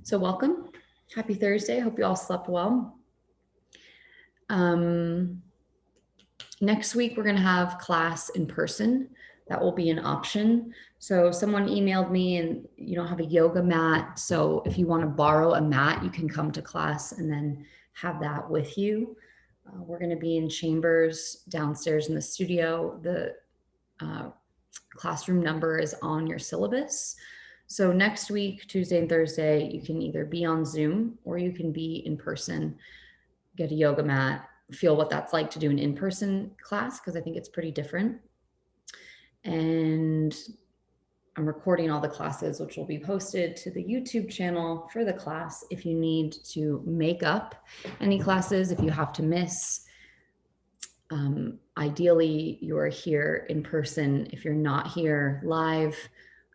So welcome. Happy Thursday. Hope you all slept well. Next week, we're going to have class in person. That will be an option. So someone emailed me and you don't have a yoga mat. So if you want to borrow a mat, you can come to class and then have that with you. We're going to be in chambers downstairs in the studio. The classroom number is on your syllabus. So next week, Tuesday and Thursday, you can either be on Zoom or you can be in person, get a yoga mat, feel what that's like to do an in-person class, because I think it's pretty different. And I'm recording all the classes, which will be posted to the YouTube channel for the class. If you need to make up any classes, if you have to miss, ideally you are here in person. If you're not here live,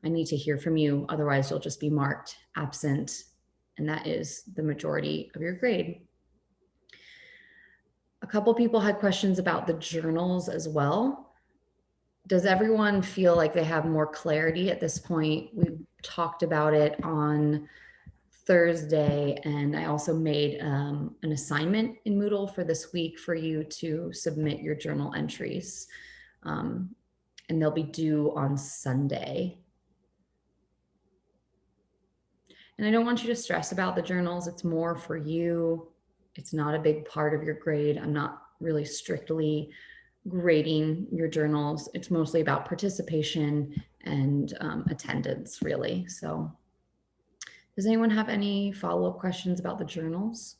I need to hear from you. Otherwise, you'll just be marked absent, and that is the majority of your grade. A couple people had questions about the journals as well. Does everyone feel like they have more clarity at this point? We talked about it on Thursday, and I also made an assignment in Moodle for this week for you to submit your journal entries, and they'll be due on Sunday. And I don't want you to stress about the journals. It's more for you. It's not a big part of your grade. I'm not really strictly grading your journals. It's mostly about participation and attendance, really. So does anyone have any follow-up questions about the journals?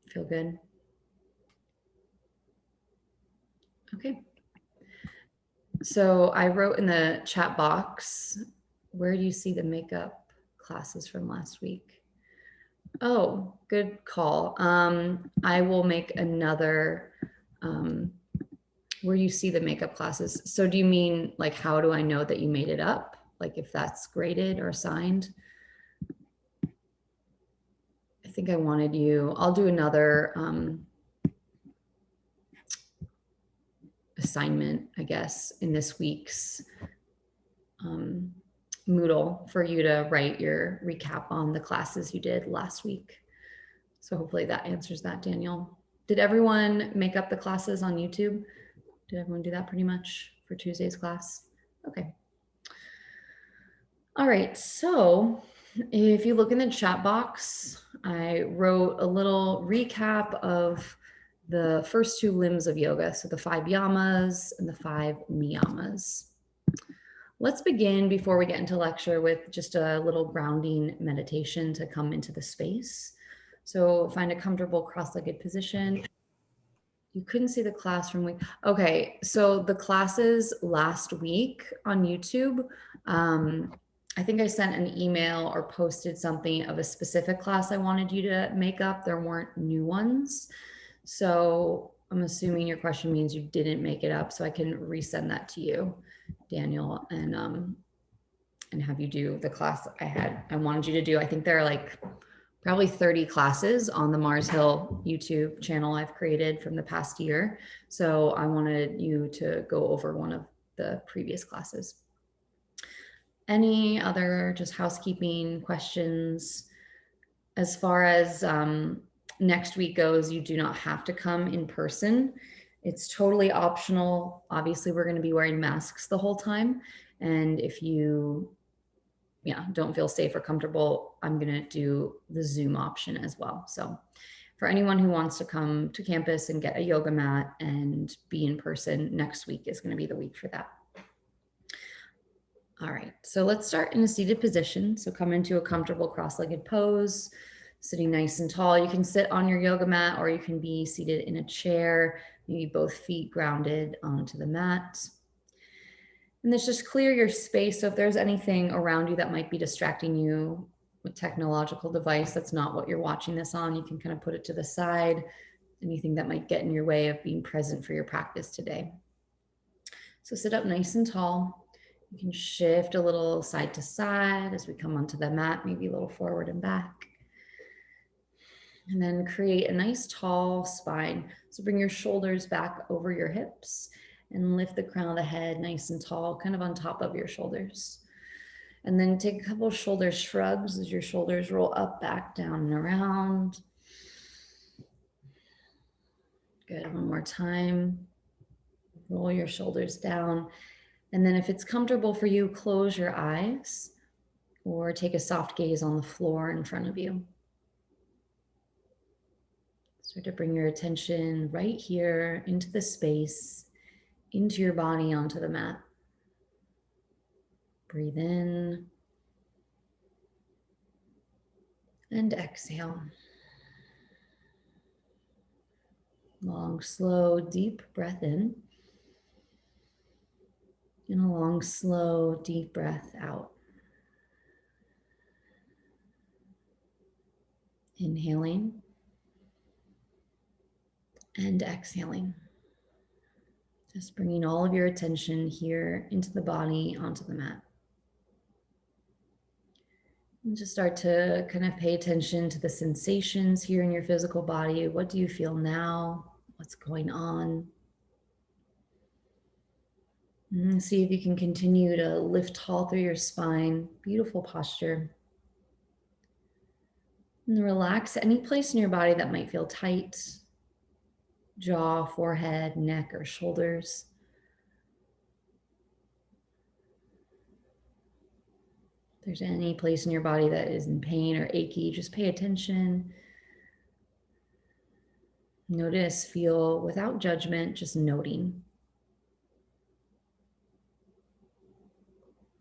Feel good? Okay. So I wrote in the chat box, where do you see the makeup classes from last week? Oh, good call. I will make another, where you see the makeup classes. So do you mean like, how do I know that you made it up? Like if that's graded or assigned? I think I wanted you, I'll do another assignment, I guess, in this week's Moodle for you to write your recap on the classes you did last week. So hopefully that answers that, Daniel. Did everyone make up the classes on YouTube? Did everyone do that pretty much for Tuesday's class? Okay. All right, so if you look in the chat box, I wrote a little recap of the first two limbs of yoga, so the 5 yamas and the 5 niyamas. Let's begin before we get into lecture with just a little grounding meditation to come into the space. So find a comfortable cross-legged position. You couldn't see the class from week. Okay, so the classes last week on YouTube, I think I sent an email or posted something of a specific class I wanted you to make up. There weren't new ones. So I'm assuming your question means you didn't make it up, so I can resend that to you, Daniel, and have you do the class I wanted you to do. I think there are like probably 30 classes on the Mars Hill YouTube channel I've created from the past year. So I wanted you to go over one of the previous classes. Any other just housekeeping questions? As far as next week goes, you do not have to come in person. It's totally optional. Obviously, we're going to be wearing masks the whole time. And if you don't feel safe or comfortable, I'm going to do the Zoom option as well. So for anyone who wants to come to campus and get a yoga mat and be in person, next week is going to be the week for that. All right, so let's start in a seated position. So come into a comfortable cross-legged pose, sitting nice and tall. You can sit on your yoga mat or you can be seated in a chair, maybe both feet grounded onto the mat. And this just clear your space. So if there's anything around you that might be distracting you with technological device, that's not what you're watching this on, you can kind of put it to the side. Anything that might get in your way of being present for your practice today. So sit up nice and tall. You can shift a little side to side as we come onto the mat, maybe a little forward and back. And then create a nice tall spine. So bring your shoulders back over your hips and lift the crown of the head nice and tall, kind of on top of your shoulders. And then take a couple shoulder shrugs as your shoulders roll up, back, down, and around. Good, one more time. Roll your shoulders down. And then if it's comfortable for you, close your eyes or take a soft gaze on the floor in front of you. Start to bring your attention right here into the space, into your body, onto the mat. Breathe in and exhale. Long, slow, deep breath in. And a long, slow, deep breath out. Inhaling and exhaling. Just bringing all of your attention here into the body, onto the mat. And just start to kind of pay attention to the sensations here in your physical body. What do you feel now? What's going on? And see if you can continue to lift tall through your spine. Beautiful posture. And relax any place in your body that might feel tight. Jaw, forehead, neck, or shoulders. If there's any place in your body that is in pain or achy, just pay attention. Notice, feel without judgment, just noting.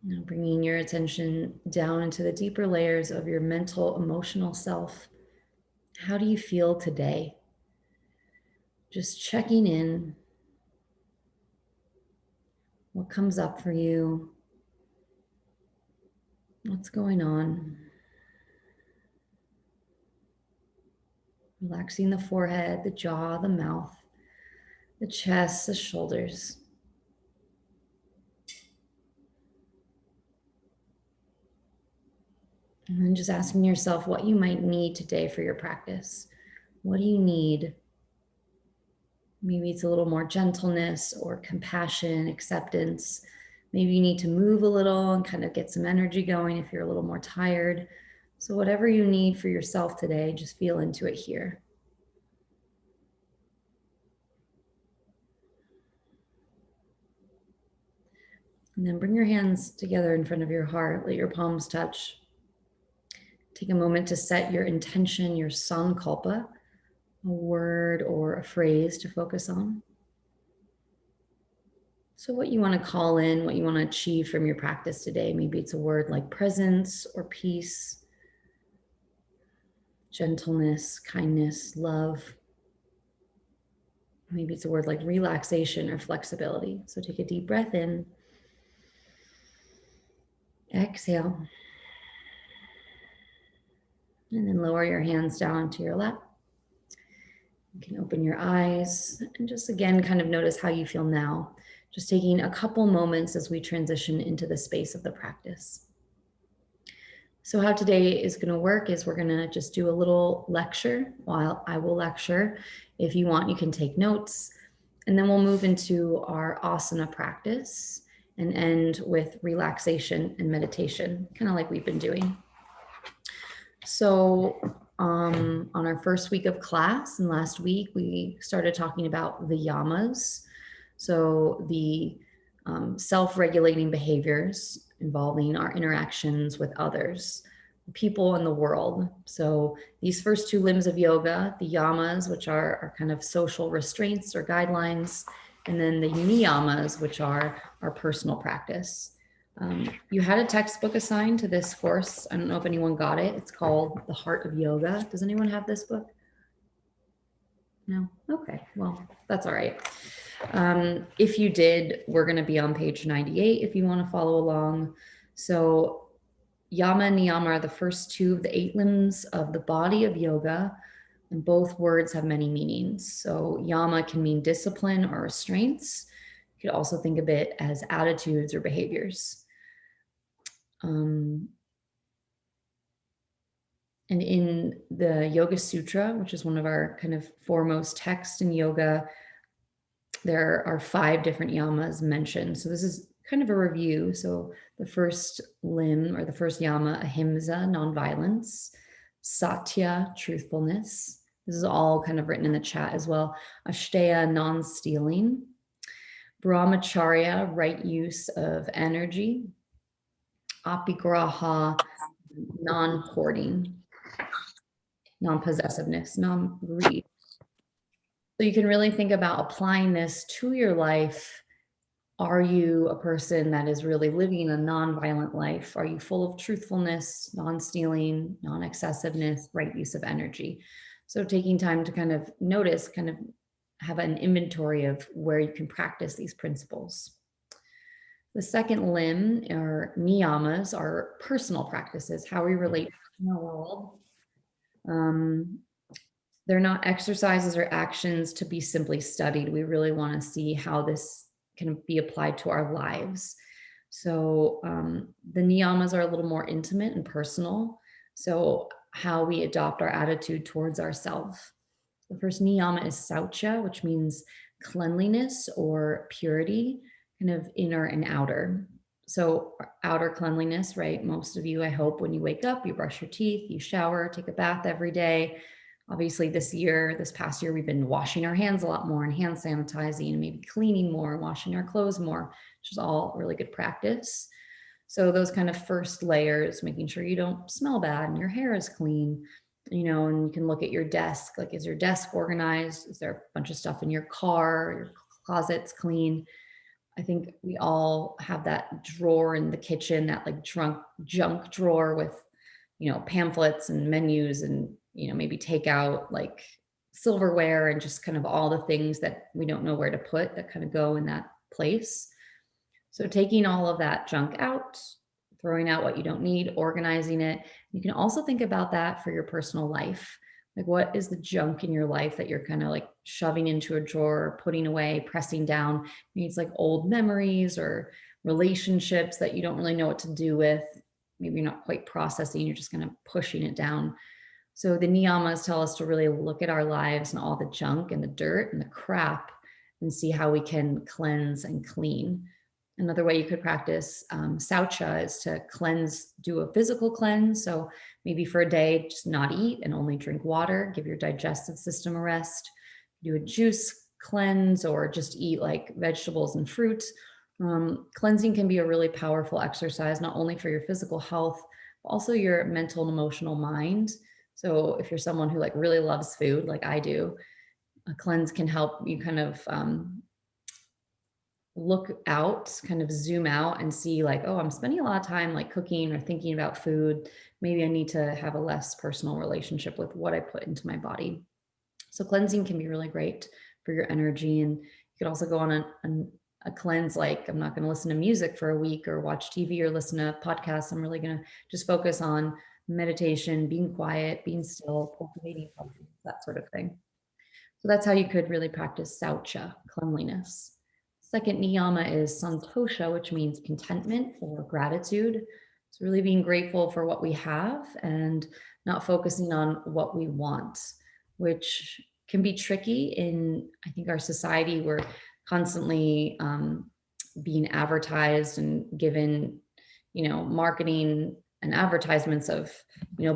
Now bringing your attention down into the deeper layers of your mental, emotional self. How do you feel today? Just checking in. What comes up for you? What's going on? Relaxing the forehead, the jaw, the mouth, the chest, the shoulders. And then just asking yourself what you might need today for your practice. What do you need? Maybe it's a little more gentleness or compassion, acceptance. Maybe you need to move a little and kind of get some energy going if you're a little more tired. So whatever you need for yourself today, just feel into it here. And then bring your hands together in front of your heart. Let your palms touch. Take a moment to set your intention, your sankalpa, a word or a phrase to focus on. So what you want to call in, what you want to achieve from your practice today. Maybe it's a word like presence or peace, gentleness, kindness, love. Maybe it's a word like relaxation or flexibility. So take a deep breath in. Exhale. And then lower your hands down to your lap. You can open your eyes and just again kind of notice how you feel now. Just taking a couple moments as we transition into the space of the practice. So how today is going to work is we're going to just do a little lecture while I will lecture. If you want, you can take notes. And then we'll move into our asana practice and end with relaxation and meditation, kind of like we've been doing. So on our first week of class and last week, we started talking about the yamas. So the self-regulating behaviors involving our interactions with others, people in the world. So these first two limbs of yoga, the yamas, which are kind of social restraints or guidelines, and then the niyamas, which are our personal practice. You had a textbook assigned to this course. I don't know if anyone got it. It's called The Heart of Yoga. Does anyone have this book? No? Okay, well, that's all right. If you did, we're going to be on page 98 if you want to follow along. So yama and niyama are the first two of the 8 limbs of the body of yoga, and both words have many meanings. So yama can mean discipline or restraints. You could also think of it as attitudes or behaviors. And in the Yoga Sutra, which is one of our kind of foremost texts in yoga, there are 5 different yamas mentioned. So this is kind of a review. So the first limb or the first yama, ahimsa, nonviolence, satya, truthfulness. This is all kind of written in the chat as well. Ashteya, non-stealing. Brahmacharya, right use of energy. Apigraha, non-hoarding, non-possessiveness, non-greed. So you can really think about applying this to your life. Are you a person that is really living a non-violent life? Are you full of truthfulness, non-stealing, non-excessiveness, right use of energy? So taking time to kind of notice, kind of have an inventory of where you can practice these principles. The second limb or niyamas are personal practices, how we relate in the world. They're not exercises or actions to be simply studied. We really want to see how this can be applied to our lives. So the niyamas are a little more intimate and personal. So how we adopt our attitude towards ourselves. The first niyama is saucha, which means cleanliness or purity, kind of inner and outer. So outer cleanliness, right? Most of you, I hope, when you wake up, you brush your teeth, you shower, take a bath every day. Obviously, this past year, we've been washing our hands a lot more and hand sanitizing and maybe cleaning more and washing our clothes more, which is all really good practice. So those kind of first layers, making sure you don't smell bad and your hair is clean, and you can look at your desk. Like, is your desk organized? Is there a bunch of stuff in your car? Your closet's clean? I think we all have that drawer in the kitchen, that like junk drawer with, pamphlets and menus and, maybe take out like silverware and just kind of all the things that we don't know where to put that kind of go in that place. So taking all of that junk out, throwing out what you don't need, organizing it. You can also think about that for your personal life. Like, what is the junk in your life that you're kind of like shoving into a drawer, putting away, pressing down? Maybe it's like old memories or relationships that you don't really know what to do with. Maybe you're not quite processing, you're just kind of pushing it down. So the niyamas tell us to really look at our lives and all the junk and the dirt and the crap and see how we can cleanse and clean. Another way you could practice saucha is to cleanse, do a physical cleanse. So maybe for a day, just not eat and only drink water, give your digestive system a rest. Do a juice cleanse or just eat like vegetables and fruit. Cleansing can be a really powerful exercise, not only for your physical health, but also your mental and emotional mind. So if you're someone who like really loves food, like I do, a cleanse can help you kind of look out, kind of zoom out and see like, oh, I'm spending a lot of time like cooking or thinking about food. Maybe I need to have a less personal relationship with what I put into my body. So cleansing can be really great for your energy. And you could also go on a cleanse, like I'm not going to listen to music for a week or watch TV or listen to podcasts. I'm really going to just focus on meditation, being quiet, being still, cultivating focus, that sort of thing. So that's how you could really practice saucha, cleanliness. Second niyama is santosha, which means contentment or gratitude. It's really being grateful for what we have and not focusing on what we want, which can be tricky in, I think, our society. We're constantly being advertised and given, marketing and advertisements of,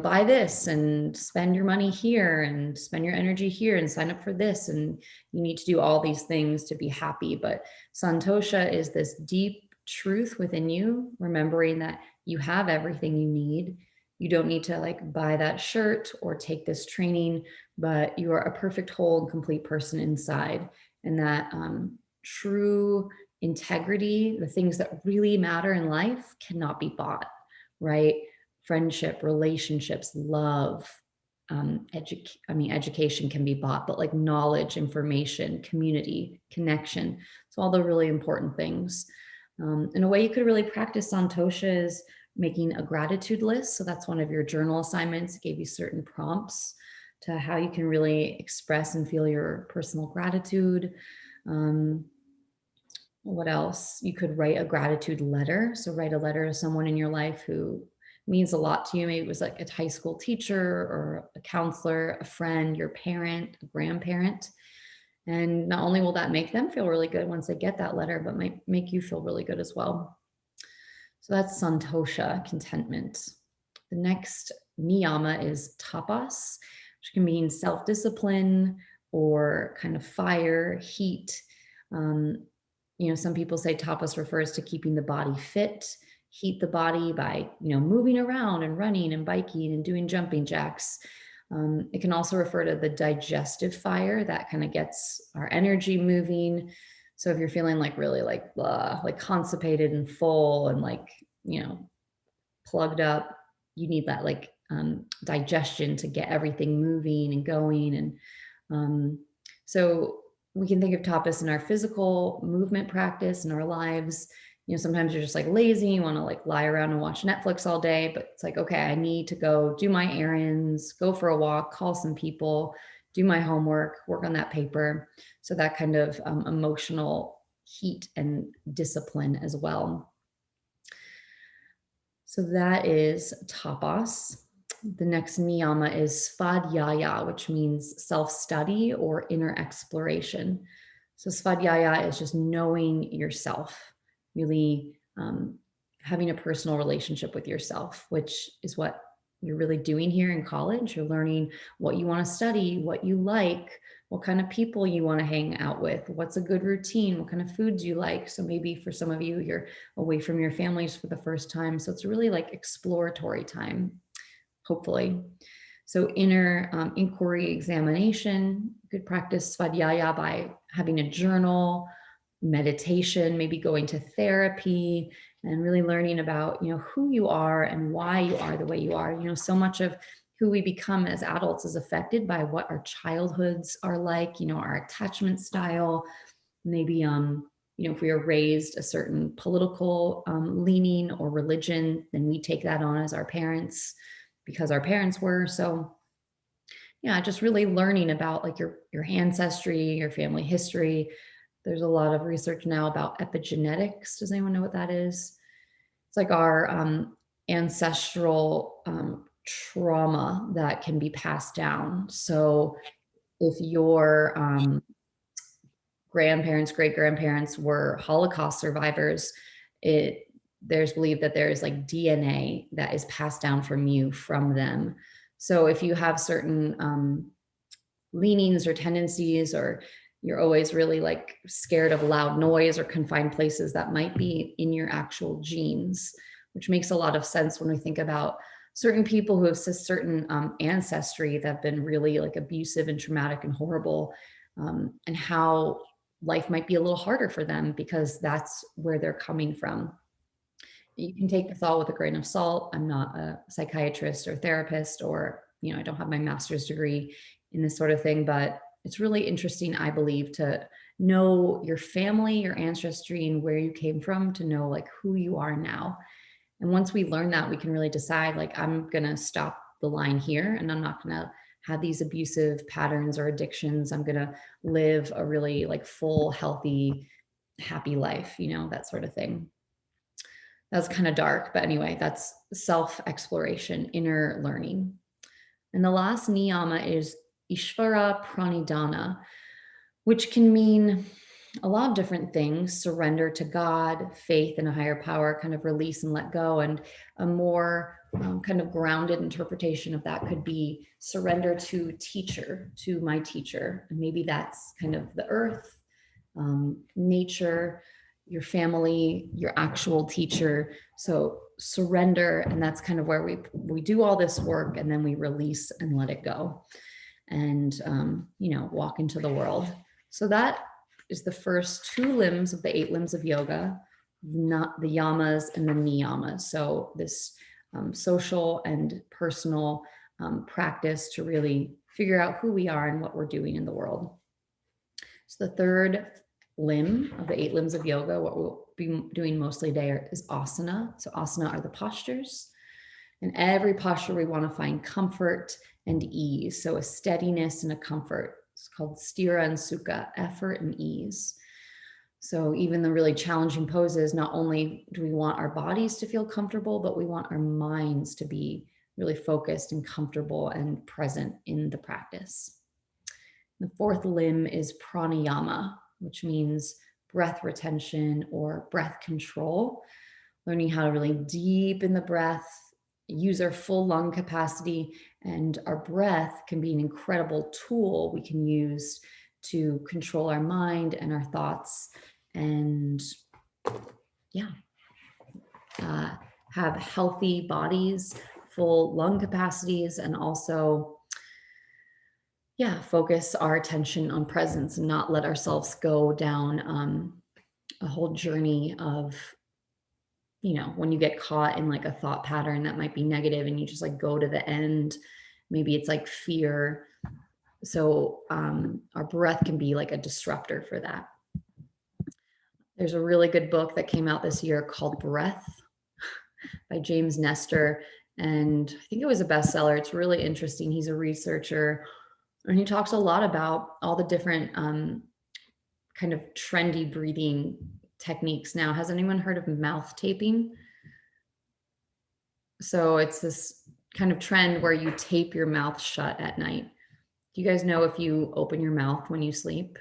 buy this and spend your money here and spend your energy here and sign up for this. And you need to do all these things to be happy. But santosha is this deep truth within you, remembering that you have everything you need. You don't need to like buy that shirt or take this training, but you are a perfect, whole, and complete person inside. And that true integrity, the things that really matter in life, cannot be bought, right? Friendship, relationships, love, education can be bought, but like knowledge, information, community, connection. So all the really important things. In a way you could really practice santosha is making a gratitude list. So that's one of your journal assignments. It gave you certain prompts to how you can really express and feel your personal gratitude. What else? You could write a gratitude letter. So write a letter to someone in your life who means a lot to you. Maybe it was like a high school teacher or a counselor, a friend, your parent, a grandparent. And not only will that make them feel really good once they get that letter, but might make you feel really good as well. So that's santosha, contentment. The next niyama is tapas, which can mean self discipline or kind of fire, heat. Um, some people say tapas refers to keeping the body fit, heat the body by, moving around and running and biking and doing jumping jacks. It can also refer to the digestive fire that kind of gets our energy moving. So if you're feeling like really like blah, like constipated and full and like, plugged up, you need that like digestion to get everything moving and going. And so we can think of tapas in our physical movement practice in our lives. Sometimes you're just like lazy, you want to like lie around and watch Netflix all day, but it's like, okay, I need to go do my errands, go for a walk, call some people, do my homework, work on that paper. So that kind of emotional heat and discipline as well. So that is tapas. The next niyama is svadhyaya, which means self-study or inner exploration. So svadhyaya is just knowing yourself, really having a personal relationship with yourself, which is what you're really doing here in college. You're learning what you want to study, what you like, what kind of people you want to hang out with, what's a good routine, what kind of foods you like. So maybe for some of you, you're away from your families for the first time. So it's really like exploratory time, hopefully. So inner inquiry examination, good practice svadhyaya by having a journal, meditation, maybe going to therapy, and really learning about, who you are and why you are the way you are. So much of who we become as adults is affected by what our childhoods are like, our attachment style. Maybe, if we are raised a certain political leaning or religion, then we take that on as our parents because our parents were. So yeah, just really learning about like your ancestry, your family history. There's a lot of research now about epigenetics. Does anyone know what that is? It's like our ancestral trauma that can be passed down. So if your grandparents, great grandparents were Holocaust survivors, there's believed that there is like DNA that is passed down from you from them. So if you have certain leanings or tendencies, or you're always really like scared of loud noise or confined places, that might be in your actual genes, which makes a lot of sense when we think about certain people who have certain ancestry that have been really like abusive and traumatic and horrible, and how life might be a little harder for them because that's where they're coming from. You can take this all with a grain of salt. I'm not a psychiatrist or therapist, or, I don't have my master's degree in this sort of thing, but it's really interesting, I believe, to know your family, your ancestry, and where you came from, to know like who you are now. And once we learn that, we can really decide like, I'm going to stop the line here and I'm not going to have these abusive patterns or addictions. I'm going to live a really like full, healthy, happy life, that sort of thing. That's kind of dark, but anyway, that's self-exploration, inner learning. And the last niyama is Ishvara Pranidhana, which can mean a lot of different things: surrender to God, faith in a higher power, kind of release and let go. And a more kind of grounded interpretation of that could be surrender to teacher, to my teacher. And maybe that's kind of the earth, nature, your family, your actual teacher. So surrender, and that's kind of where we do all this work, and then we release and let it go, and walk into the world. So that is the first two limbs of the 8 limbs of yoga, not the yamas and the niyamas. So this social and personal practice to really figure out who we are and what we're doing in the world. So the third limb of the 8 limbs of yoga, what we'll be doing mostly today, is asana. So asana are the postures. And every posture we want to find comfort and ease. So a steadiness and a comfort. It's called sthira and sukha, effort and ease. So even the really challenging poses, not only do we want our bodies to feel comfortable, but we want our minds to be really focused and comfortable and present in the practice. The fourth limb is pranayama, which means breath retention or breath control, learning how to really deepen the breath, use our full lung capacity, and our breath can be an incredible tool we can use to control our mind and our thoughts, and have healthy bodies, full lung capacities, and also focus our attention on presence and not let ourselves go down a whole journey of, when you get caught in like a thought pattern that might be negative and you just like go to the end, maybe it's like fear. So our breath can be like a disruptor for that. There's a really good book that came out this year called Breath by James Nestor. And I think it was a bestseller. It's really interesting. He's a researcher and he talks a lot about all the different kind of trendy breathing techniques now. Has anyone heard of mouth taping? So it's this kind of trend where you tape your mouth shut at night. Do you guys know if you open your mouth when you sleep?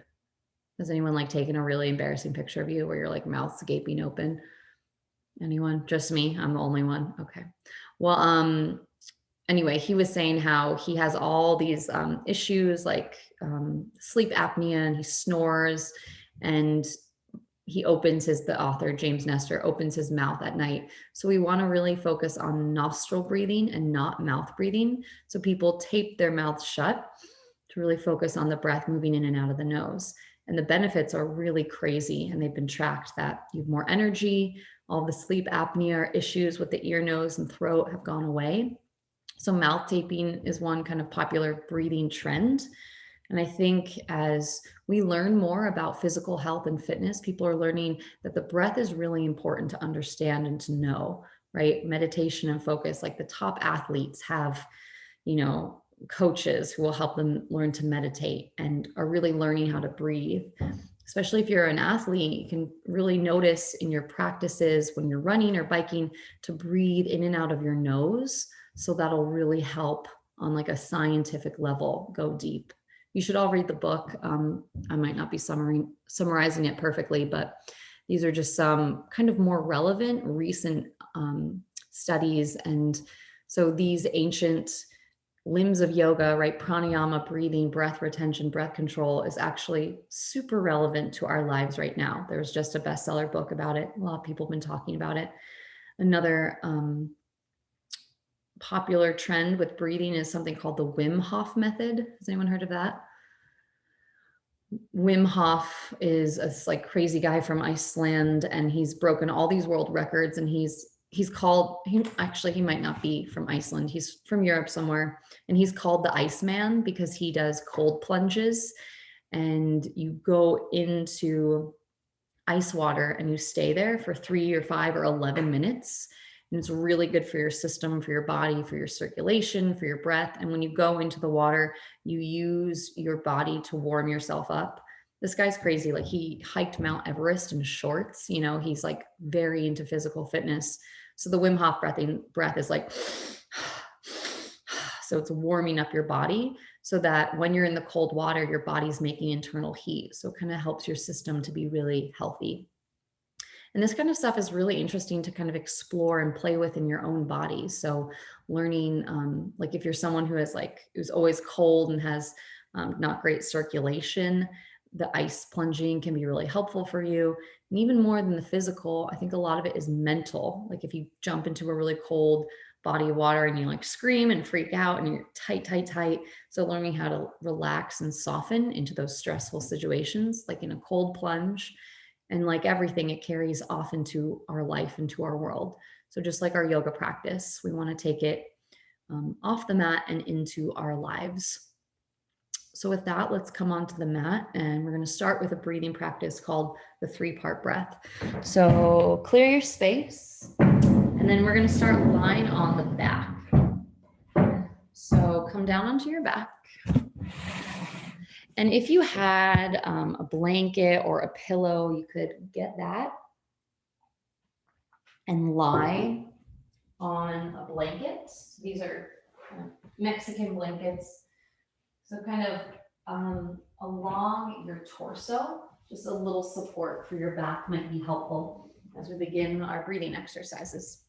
Has anyone like taken a really embarrassing picture of you where your like mouth's gaping open? Anyone? Just me? I'm the only one. Okay. Well, anyway, he was saying how he has all these issues like sleep apnea, and he snores, and the author, James Nestor, opens his mouth at night. So we want to really focus on nostril breathing and not mouth breathing. So people tape their mouth shut to really focus on the breath moving in and out of the nose. And the benefits are really crazy. And they've been tracked that you have more energy, all the sleep apnea issues with the ear, nose, and throat have gone away. So mouth taping is one kind of popular breathing trend. And I think as we learn more about physical health and fitness, people are learning that the breath is really important to understand and to know, right? Meditation and focus, like the top athletes have, coaches who will help them learn to meditate and are really learning how to breathe. Especially if you're an athlete, you can really notice in your practices when you're running or biking to breathe in and out of your nose. So that'll really help on like a scientific level go deep. You should all read the book. I might not be summarizing it perfectly, but these are just some kind of more relevant recent studies. And so these ancient limbs of yoga, right? Pranayama, breathing, breath retention, breath control is actually super relevant to our lives right now. There's just a bestseller book about it. A lot of people have been talking about it. Another popular trend with breathing is something called the Wim Hof method. Has anyone heard of that? Wim Hof is a like crazy guy from Iceland, and he's broken all these world records, and he might not be from Iceland. He's from Europe somewhere, and he's called the Iceman because he does cold plunges, and you go into ice water and you stay there for 3 or 5 or 11 minutes. And it's really good for your system, for your body, for your circulation, for your breath. And when you go into the water, you use your body to warm yourself up. This guy's crazy. Like he hiked Mount Everest in shorts. He's like very into physical fitness. So the Wim Hof breath is like, so it's warming up your body so that when you're in the cold water, your body's making internal heat. So it kind of helps your system to be really healthy. And this kind of stuff is really interesting to kind of explore and play with in your own body. So learning, like if you're someone who's always cold and has not great circulation, the ice plunging can be really helpful for you. And even more than the physical, I think a lot of it is mental. Like if you jump into a really cold body of water and you like scream and freak out and you're tight. So learning how to relax and soften into those stressful situations, like in a cold plunge. And like everything, it carries off into our life, into our world. So just like our yoga practice, we want to take it off the mat and into our lives. So with that, let's come onto the mat, and we're going to start with a breathing practice called the 3-part breath. So clear your space, and then we're going to start lying on the back. So come down onto your back. And if you had a blanket or a pillow, you could get that and lie on a blanket. These are Mexican blankets. So kind of along your torso. Just a little support for your back might be helpful as we begin our breathing exercises.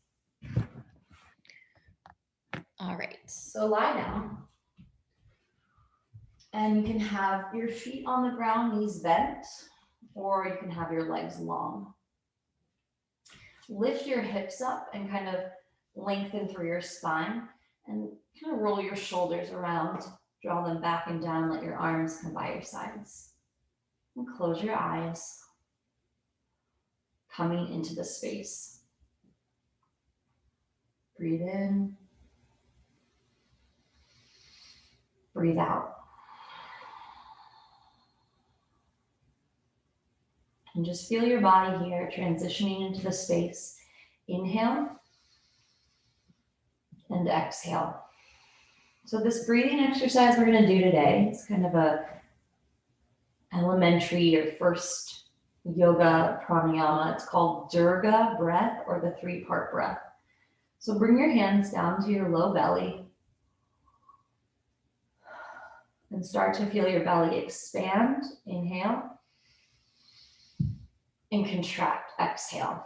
All right, so lie down. And you can have your feet on the ground, knees bent, or you can have your legs long. Lift your hips up and kind of lengthen through your spine and kind of roll your shoulders around, draw them back and down, let your arms come by your sides. And close your eyes, coming into the space. Breathe in, breathe out. And just feel your body here transitioning into the space. Inhale and exhale. So this breathing exercise we're going to do today is kind of a elementary or first yoga pranayama. It's called Durga breath, or the 3-part breath. So bring your hands down to your low belly and start to feel your belly expand. Inhale. And contract, exhale.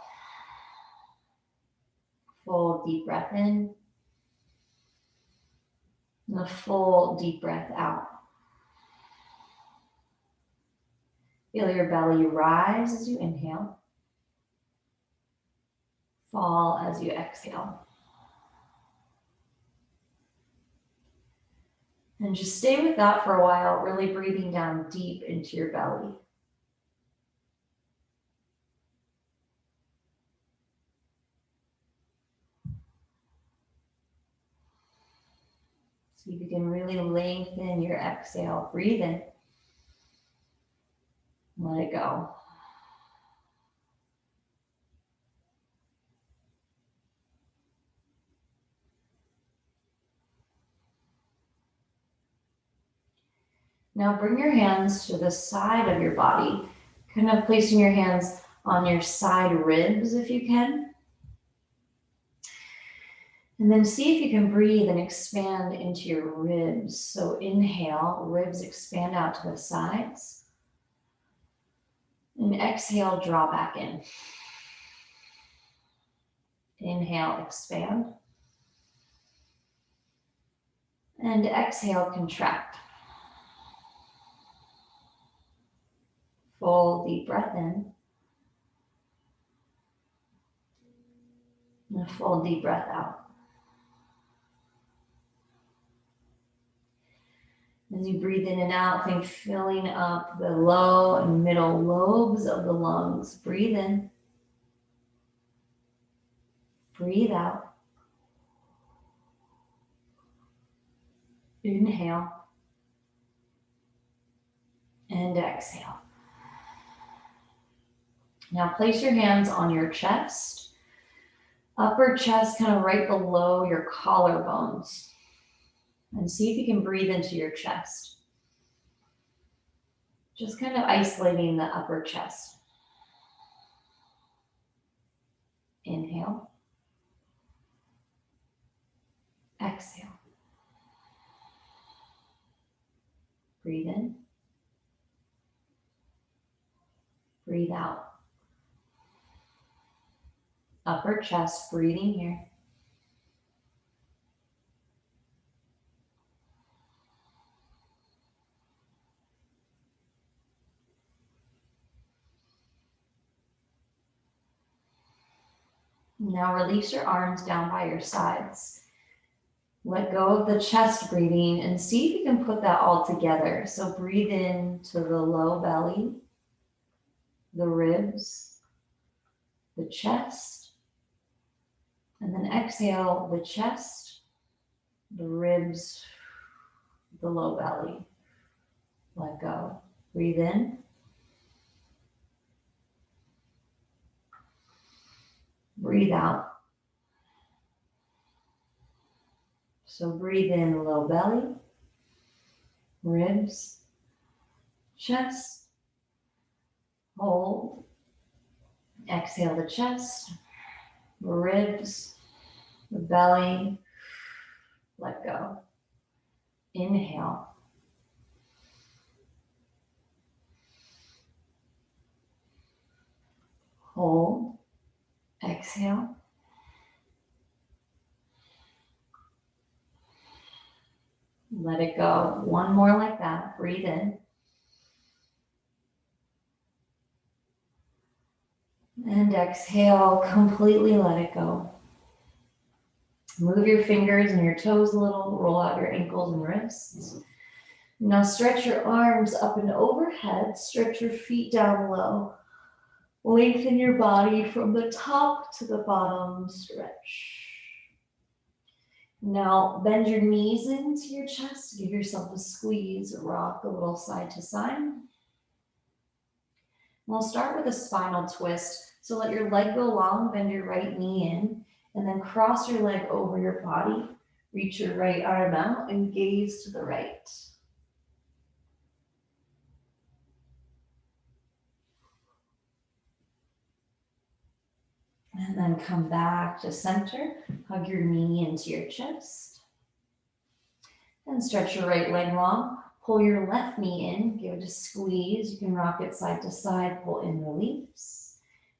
Full deep breath in. And a full deep breath out. Feel your belly rise as you inhale. Fall as you exhale. And just stay with that for a while, really breathing down deep into your belly. So you can really lengthen your exhale. Breathe in. Let it go. Now bring your hands to the side of your body, kind of placing your hands on your side ribs if you can. And then see if you can breathe and expand into your ribs. So inhale, ribs expand out to the sides. And exhale, draw back in. Inhale, expand. And exhale, contract. Full deep breath in. And a full deep breath out. As you breathe in and out, think filling up the low and middle lobes of the lungs. Breathe in. Breathe out. Inhale. And exhale. Now place your hands on your chest. Upper chest kind of right below your collarbones. And see if you can breathe into your chest. Just kind of isolating the upper chest. Inhale. Exhale. Breathe in. Breathe out. Upper chest, breathing here. Now release your arms down by your sides. Let go of the chest breathing and see if you can put that all together. So breathe in to the low belly, the ribs, the chest, and then exhale the chest, the ribs, the low belly. Let go. Breathe in. Breathe out. So breathe in low belly, ribs, chest, hold. Exhale the chest, the ribs, the belly, let go. Inhale. Hold. Exhale. Let it go. One more like that. Breathe in. And exhale, completely let it go. Move your fingers and your toes a little. Roll out your ankles and wrists. Now stretch your arms up and overhead. Stretch your feet down low. Lengthen your body from the top to the bottom. Stretch. Now bend your knees into your chest. Give yourself a squeeze. Rock a little side to side. We'll start with a spinal twist. So let your leg go long. Bend your right knee in. And then cross your leg over your body. Reach your right arm out and gaze to the right. And then come back to center. Hug your knee into your chest. And stretch your right leg long. Pull your left knee in. Give it a squeeze. You can rock it side to side. Pull in, release.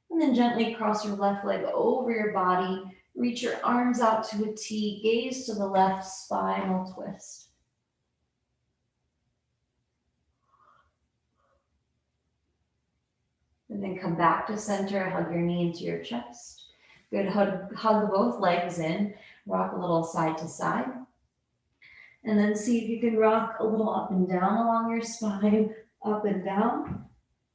And then gently cross your left leg over your body. Reach your arms out to a T. Gaze to the left, spinal twist. And then come back to center. Hug your knee into your chest. Good. Hug both legs in. Rock a little side to side. And then see if you can rock a little up and down along your spine. Up and down.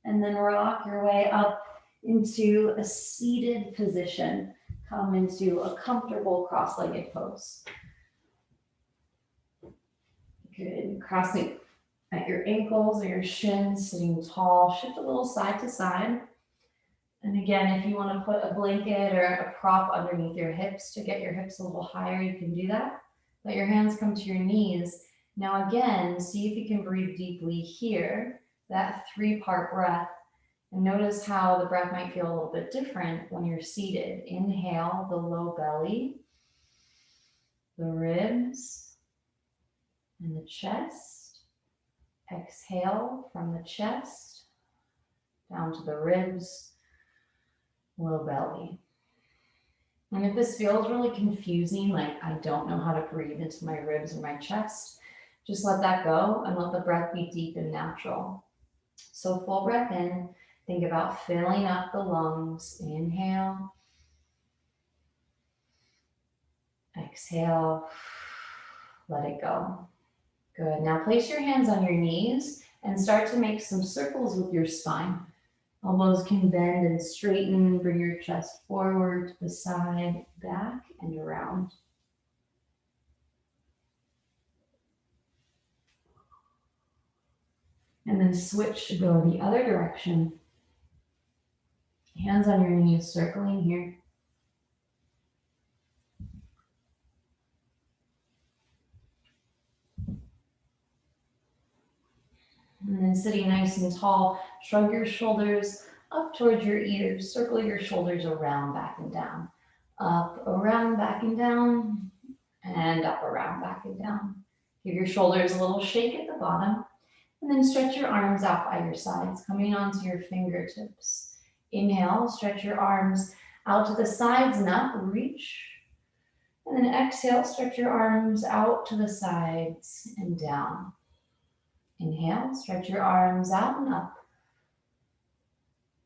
And then rock your way up into a seated position. Come into a comfortable cross-legged pose. Good. Crossing at your ankles or your shins, sitting tall. Shift a little side to side. And again, if you want to put a blanket or a prop underneath your hips to get your hips a little higher, you can do that. Let your hands come to your knees. Now again, see if you can breathe deeply here, that 3-part breath. And notice how the breath might feel a little bit different when you're seated. Inhale, the low belly, the ribs, and the chest. Exhale from the chest, down to the ribs, low belly. And if this feels really confusing, like I don't know how to breathe into my ribs or my chest, just let that go and let the breath be deep and natural. So full breath in. Think about filling up the lungs. Inhale. Exhale. Let it go. Good. Now place your hands on your knees and start to make some circles with your spine. Elbows can bend and straighten. Bring your chest forward, to the side, back, and around. And then switch to go the other direction. Hands on your knees, circling here. And then sitting nice and tall, shrug your shoulders up towards your ears. Circle your shoulders around, back and down. Up, around, back and down. And up, around, back and down. Give your shoulders a little shake at the bottom. And then stretch your arms out by your sides, coming onto your fingertips. Inhale, stretch your arms out to the sides and up, reach. And then exhale, stretch your arms out to the sides and down. Inhale, stretch your arms out and up.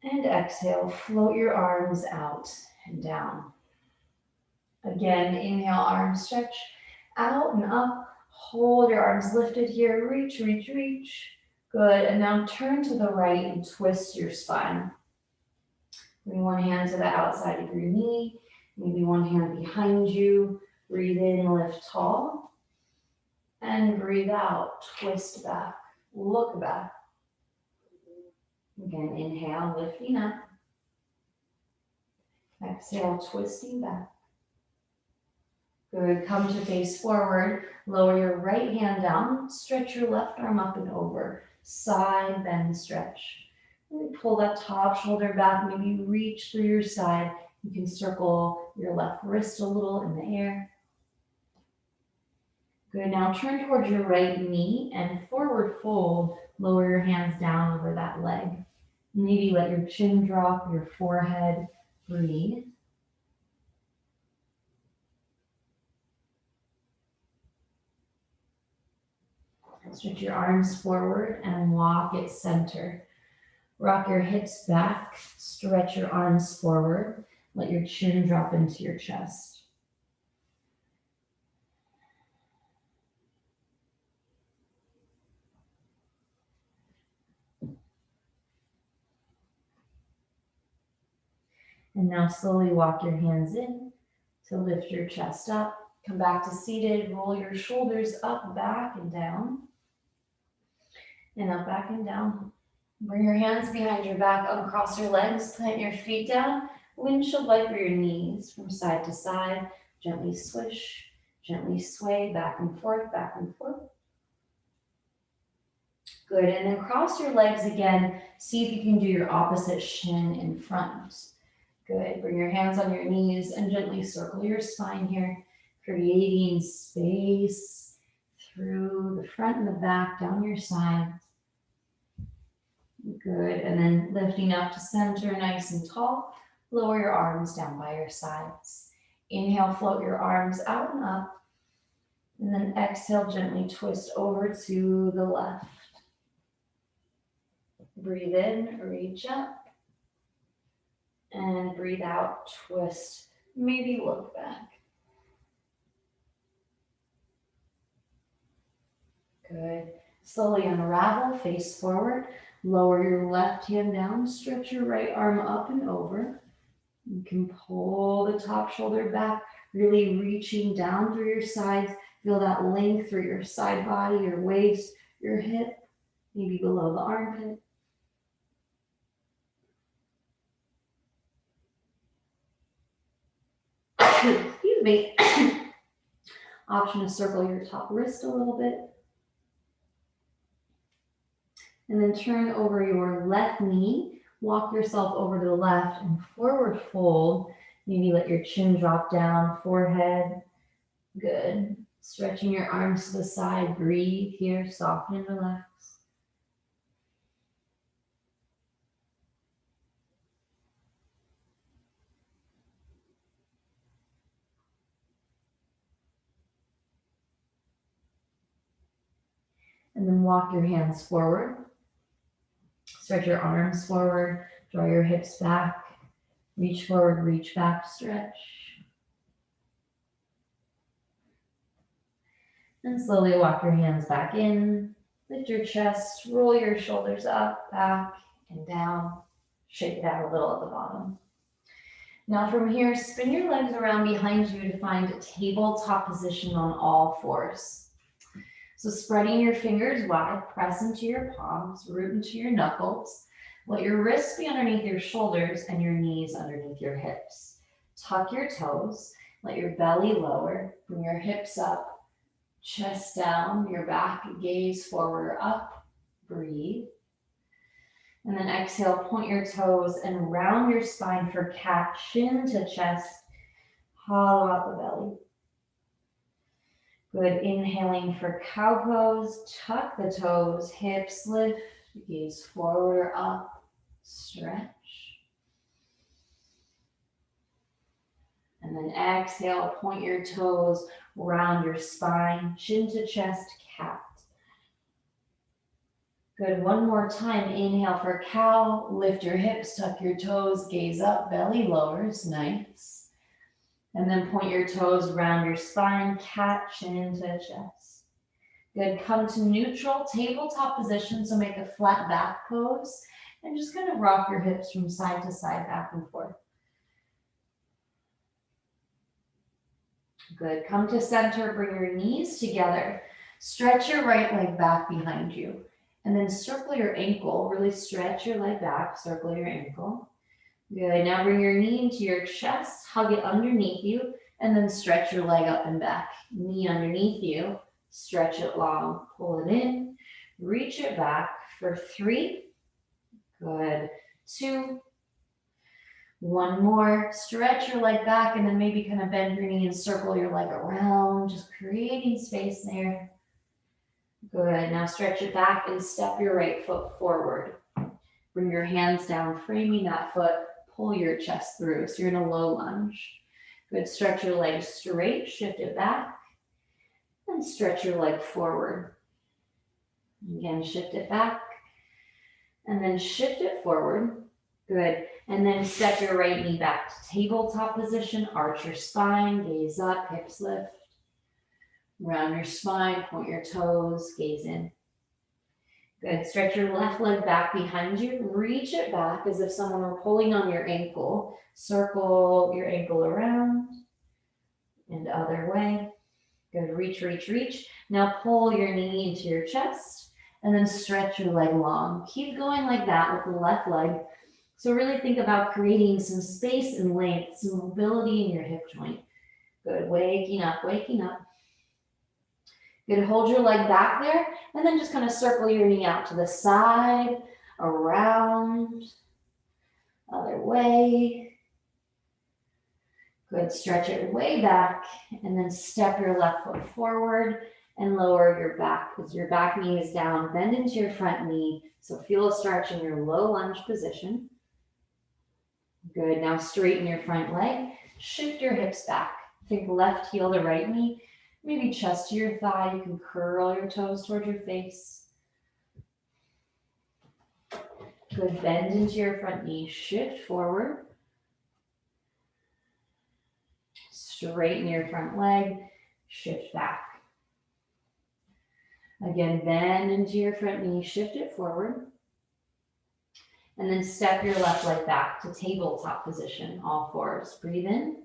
And exhale, float your arms out and down. Again, inhale, arms stretch out and up. Hold your arms lifted here, reach, reach, reach. Good, and now turn to the right and twist your spine. Bring one hand to the outside of your knee, maybe one hand behind you. Breathe in, lift tall. And breathe out, twist back, look back. Again, inhale, lifting up. Exhale, twisting back. Good, come to face forward. Lower your right hand down, stretch your left arm up and over. Side bend, stretch. Pull that top shoulder back, maybe reach through your side. You can circle your left wrist a little in the air. Good, now turn towards your right knee and forward fold. Lower your hands down over that leg. Maybe let your chin drop, your forehead, breathe. Stretch your arms forward and walk at center. Rock your hips back, stretch your arms forward. Let your chin drop into your chest. And now slowly walk your hands in to lift your chest up. Come back to seated, roll your shoulders up, back, and down. And up, back, and down. Bring your hands behind your back, uncross your legs, plant your feet down. Windshield wiper your knees from side to side. Gently swish, gently sway back and forth, back and forth. Good, and then cross your legs again. See if you can do your opposite shin in front. Good, bring your hands on your knees and gently circle your spine here, creating space through the front and the back, down your sides. Good, and then lifting up to center, nice and tall. Lower your arms down by your sides. Inhale, float your arms out and up. And then exhale, gently twist over to the left. Breathe in, reach up. And breathe out, twist, maybe look back. Good. Slowly unravel, face forward. Lower your left hand down, stretch your right arm up and over. You can pull the top shoulder back, really reaching down through your sides. Feel that length through your side body, your waist, your hip, maybe below the armpit. Excuse me. Option to circle your top wrist a little bit. And then turn over your left knee. Walk yourself over to the left and forward fold. Maybe let your chin drop down, forehead. Good. Stretching your arms to the side. Breathe here, soften and relax. And then walk your hands forward. Stretch your arms forward. Draw your hips back. Reach forward, reach back, stretch. And slowly walk your hands back in. Lift your chest, roll your shoulders up, back, and down. Shake it out a little at the bottom. Now from here, spin your legs around behind you to find a tabletop position on all fours. So spreading your fingers wide, press into your palms, root into your knuckles. Let your wrists be underneath your shoulders and your knees underneath your hips. Tuck your toes, let your belly lower, bring your hips up, chest down, your back, gaze forward or up, breathe. And then exhale, point your toes and round your spine for cat, chin to chest, hollow out the belly. Good, inhaling for cow pose, tuck the toes, hips lift, gaze forward or up, stretch. And then exhale, point your toes, round your spine, chin to chest, cat. Good, one more time, inhale for cow, lift your hips, tuck your toes, gaze up, belly lowers, nice. And then point your toes round your spine, cat, chin to chest. Good, come to neutral tabletop position, so make a flat back pose and just kind of rock your hips from side to side, back and forth. Good, come to center, bring your knees together. Stretch your right leg back behind you. And then circle your ankle, really stretch your leg back, circle your ankle. Good, now bring your knee into your chest, hug it underneath you, and then stretch your leg up and back. Knee underneath you, stretch it long, pull it in, reach it back for 3. Good, 2. One more, stretch your leg back and then maybe kind of bend your knee and circle your leg around, just creating space there. Good, now stretch it back and step your right foot forward. Bring your hands down, framing that foot, pull your chest through. So you're in a low lunge. Good, stretch your legs straight, shift it back, and stretch your leg forward. Again, shift it back, and then shift it forward. Good, and then step your right knee back to tabletop position, arch your spine, gaze up, hips lift. Round your spine, point your toes, gaze in. Good, stretch your left leg back behind you, reach it back as if someone were pulling on your ankle. Circle your ankle around and other way. Good, reach, reach, reach. Now pull your knee into your chest and then stretch your leg long. Keep going like that with the left leg. So really think about creating some space and length, some mobility in your hip joint. Good, waking up, waking up. Good, hold your leg back there and then just kind of circle your knee out to the side, around, other way. Good, stretch it way back and then step your left foot forward and lower your back as your back knee is down. Bend into your front knee. So feel a stretch in your low lunge position. Good, now straighten your front leg. Shift your hips back. Think left heel to right knee. Maybe chest to your thigh. You can curl your toes towards your face. Good, bend into your front knee. Shift forward. Straighten your front leg. Shift back. Again, bend into your front knee. Shift it forward. And then step your left leg back to tabletop position, all fours. Breathe in.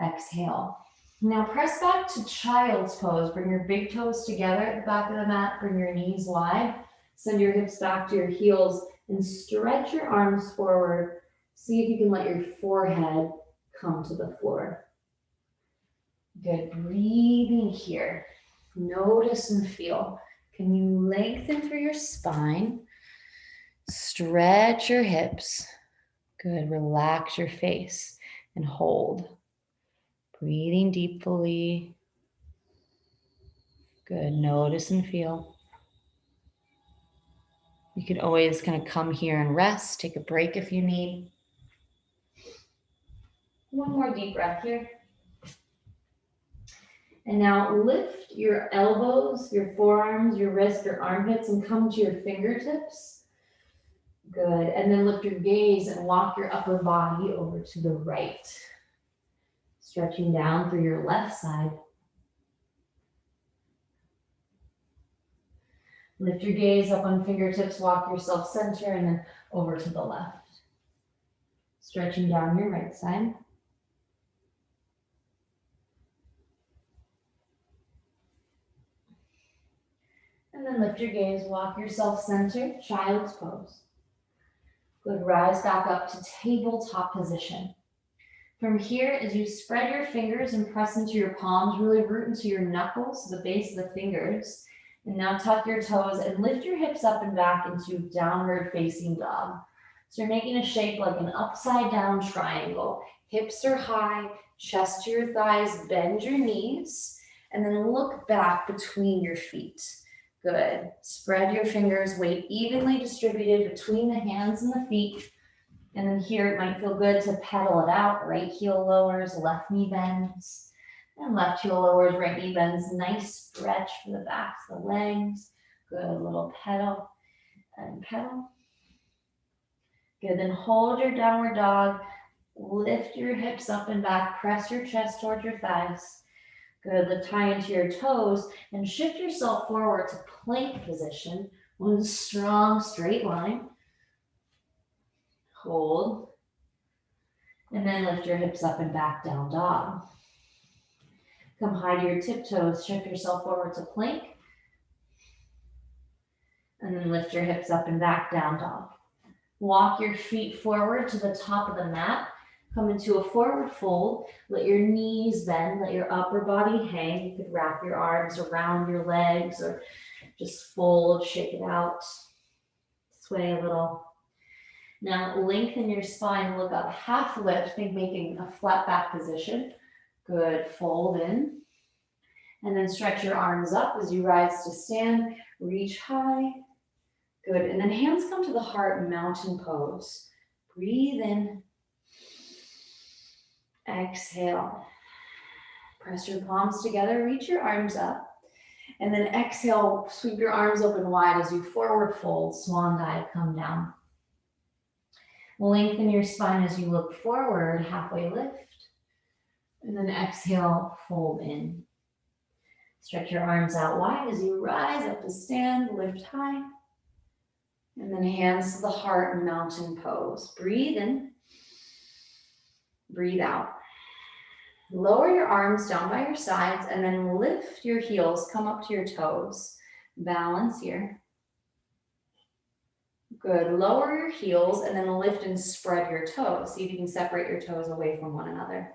Exhale. Now press back to child's pose. Bring your big toes together at the back of the mat. Bring your knees wide. Send your hips back to your heels and stretch your arms forward. See if you can let your forehead come to the floor. Good. Breathing here. Notice and feel. Can you lengthen through your spine? Stretch your hips. Good. Relax your face and hold. Breathing deeply. Good. Notice and feel. You can always kind of come here and rest. Take a break if you need. One more deep breath here. And now lift your elbows, your forearms, your wrists, your armpits, and come to your fingertips. Good. And then lift your gaze and walk your upper body over to the right. Stretching down through your left side. Lift your gaze up on fingertips, walk yourself center, and then over to the left. Stretching down your right side. And then lift your gaze, walk yourself center, child's pose. Good, rise back up to tabletop position. From here, as you spread your fingers and press into your palms, really root into your knuckles, the base of the fingers. And now tuck your toes and lift your hips up and back into downward facing dog. So you're making a shape like an upside down triangle. Hips are high, chest to your thighs, bend your knees, and then look back between your feet. Good. Spread your fingers, weight evenly distributed between the hands and the feet. And then here it might feel good to pedal it out. Right heel lowers, left knee bends. And left heel lowers, right knee bends. Nice stretch for the backs of the legs. Good, little pedal and pedal. Good, then hold your downward dog. Lift your hips up and back. Press your chest towards your thighs. Good, lift high into your toes and shift yourself forward to plank position. One strong straight line. Hold. And then lift your hips up and back, down dog. Come high to your tiptoes, shift yourself forward to plank. And then lift your hips up and back, down dog. Walk your feet forward to the top of the mat. Come into a forward fold. Let your knees bend, let your upper body hang. You could wrap your arms around your legs or just fold, shake it out. Sway a little. Now lengthen your spine, look up half lift, think making a flat back position. Good, fold in. And then stretch your arms up as you rise to stand. Reach high. Good, and then hands come to the heart, mountain pose. Breathe in. Exhale. Press your palms together, reach your arms up. And then exhale, sweep your arms open wide as you forward fold, swan dive, come down. Lengthen your spine as you look forward, halfway lift. And then exhale, fold in. Stretch your arms out wide as you rise up to stand, lift high. And then hands to the heart, mountain pose. Breathe in, breathe out. Lower your arms down by your sides and then lift your heels, come up to your toes. Balance here. Good, lower your heels and then lift and spread your toes. See if you can separate your toes away from one another.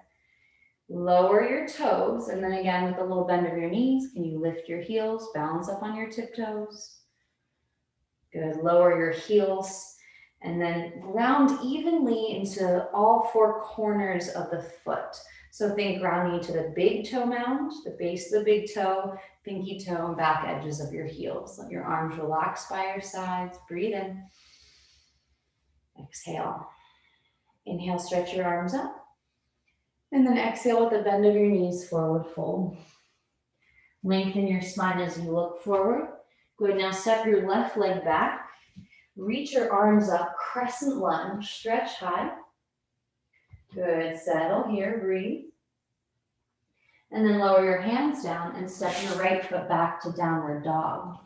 Lower your toes and then again with a little bend of your knees, can you lift your heels, balance up on your tiptoes. Good, lower your heels and then ground evenly into all four corners of the foot. So think grounding to the big toe mound, the base of the big toe, pinky toe, and back edges of your heels. Let your arms relax by your sides. Breathe in. Exhale. Inhale, stretch your arms up. And then exhale with the bend of your knees, forward fold. Lengthen your spine as you look forward. Good, now step your left leg back. Reach your arms up, crescent lunge, stretch high. Good, settle here, breathe. And then lower your hands down and step your right foot back to downward dog.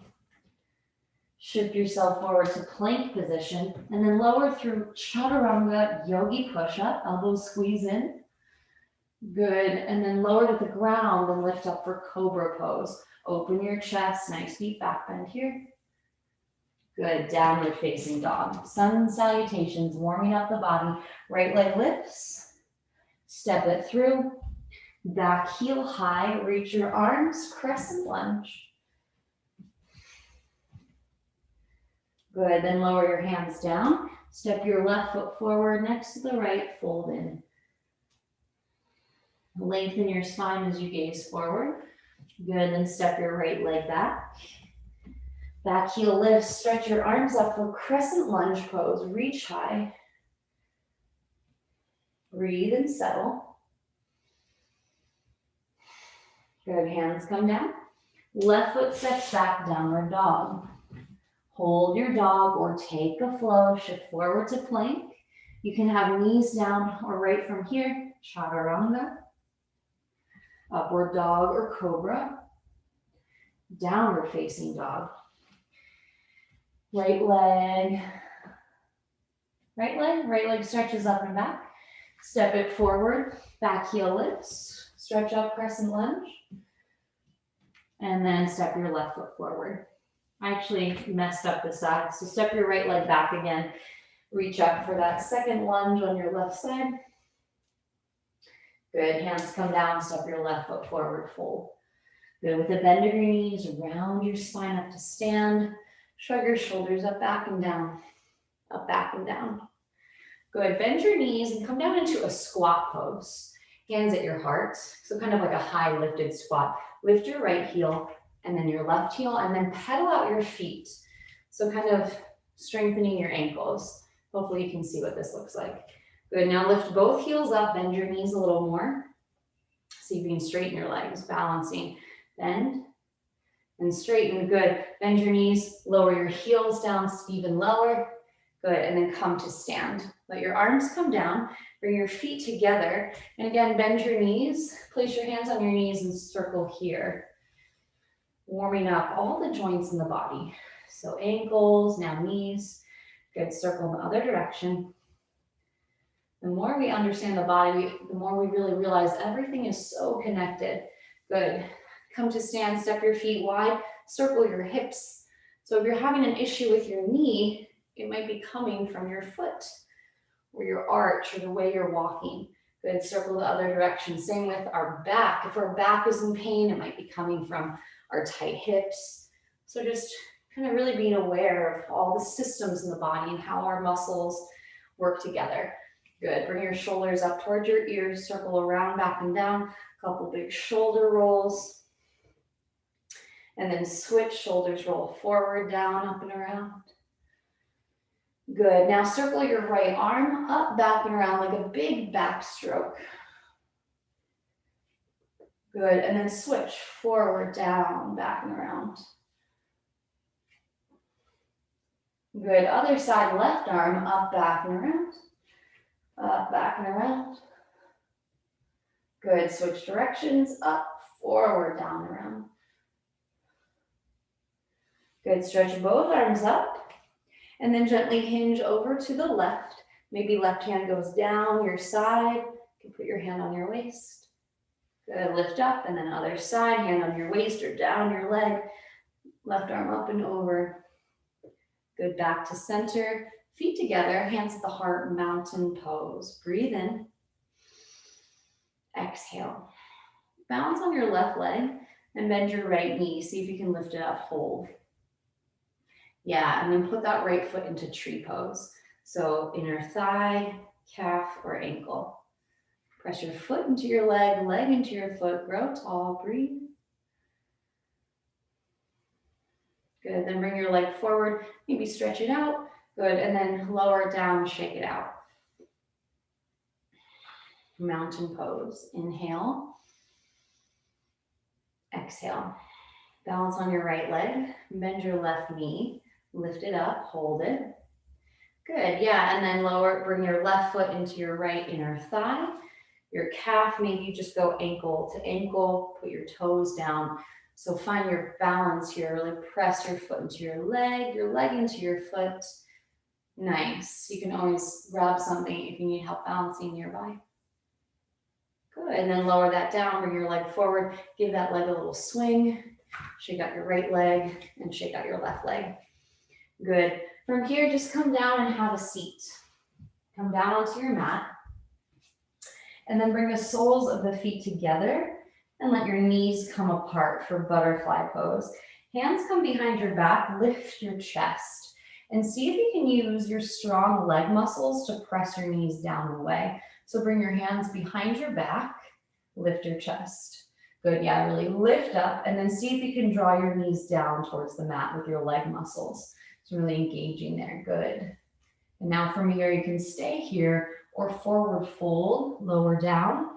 Shift yourself forward to plank position and then lower through chaturanga, yogi push-up, elbows squeeze in. Good, and then lower to the ground and lift up for cobra pose. Open your chest, nice deep back bend here. Good, downward facing dog. Sun salutations, warming up the body. Right leg lifts, step it through. Back heel high, reach your arms, crescent lunge. Good, then lower your hands down. Step your left foot forward next to the right, fold in. Lengthen your spine as you gaze forward. Good, then step your right leg back. Back heel lifts, stretch your arms up for crescent lunge pose. Reach high. Breathe and settle. Good, hands come down. Left foot steps back, downward dog. Hold your dog or take a flow, shift forward to plank. You can have knees down or right from here, chaturanga. Upward dog or cobra. Downward facing dog. Right leg stretches up and back. Step it forward, back heel lifts, stretch up, crescent lunge. And then step your left foot forward. I actually messed up the side, so step your right leg back again. Reach up for that second lunge on your left side. Good, hands come down, step your left foot forward, fold. Good, with a bend of your knees, round your spine up to stand. Shrug your shoulders up, back and down, up, back and down. Good, bend your knees and come down into a squat pose. Hands at your heart, so kind of like a high lifted squat. Lift your right heel and then your left heel and then pedal out your feet. So kind of strengthening your ankles. Hopefully you can see what this looks like. Good, now lift both heels up, bend your knees a little more. See if you can straighten your legs, balancing. Bend and straighten, good. Bend your knees, lower your heels down even lower. Good, and then come to stand. Let your arms come down, bring your feet together. And again, bend your knees, place your hands on your knees and circle here. Warming up all the joints in the body. So ankles, now knees. Good, circle in the other direction. The more we understand the body, the more we really realize everything is so connected. Good. Come to stand, step your feet wide, circle your hips. So if you're having an issue with your knee, it might be coming from your foot or your arch or the way you're walking. Good, circle the other direction. Same with our back. If our back is in pain, it might be coming from our tight hips. So just kind of really being aware of all the systems in the body and how our muscles work together. Good, bring your shoulders up towards your ears, circle around, back and down. A couple big shoulder rolls. And then switch, shoulders roll forward, down, up and around. Good. Now circle your right arm up, back and around like a big backstroke. Good. And then switch forward, down, back and around. Good. Other side, left arm up, back and around. Up, back and around. Good. Switch directions, up, forward, down, around. Good. Stretch both arms up. And then gently hinge over to the left. Maybe left hand goes down your side. You can put your hand on your waist. Good. Lift up, and then other side, hand on your waist or down your leg. Left arm up and over. Good. Back to center. Feet together, hands at the heart, mountain pose. Breathe in. Exhale. Balance on your left leg and bend your right knee. See if you can lift it up, hold. Yeah, and then put that right foot into tree pose. So inner thigh, calf, or ankle. Press your foot into your leg, leg into your foot, grow tall, breathe. Good, then bring your leg forward, maybe stretch it out. Good, and then lower it down, shake it out. Mountain pose, inhale. Exhale. Balance on your right leg, bend your left knee, lift it up, hold it. Good, yeah, and then lower, bring your left foot into your right inner thigh. Your calf, maybe you just go ankle to ankle, put your toes down. So find your balance here, really press your foot into your leg into your foot. Nice, you can always grab something if you need help balancing nearby. Good, and then lower that down, bring your leg forward, give that leg a little swing. Shake out your right leg and shake out your left leg. Good. From here, just come down and have a seat. Come down onto your mat. And then bring the soles of the feet together and let your knees come apart for butterfly pose. Hands come behind your back, lift your chest. And see if you can use your strong leg muscles to press your knees down and away. So bring your hands behind your back, lift your chest. Good, yeah, really lift up and then see if you can draw your knees down towards the mat with your leg muscles. So really engaging there, good. And now from here, you can stay here or forward fold, lower down.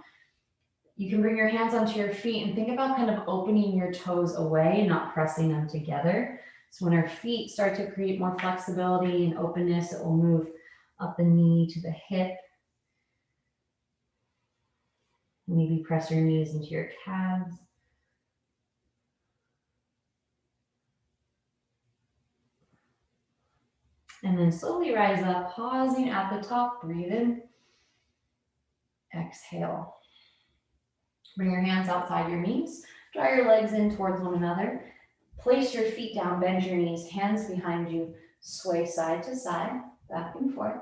You can bring your hands onto your feet and think about kind of opening your toes away and not pressing them together. So when our feet start to create more flexibility and openness, it will move up the knee to the hip. Maybe press your knees into your calves. And then slowly rise up, pausing at the top, breathe in. Exhale. Bring your hands outside your knees. Draw your legs in towards one another. Place your feet down, bend your knees, hands behind you. Sway side to side, back and forth.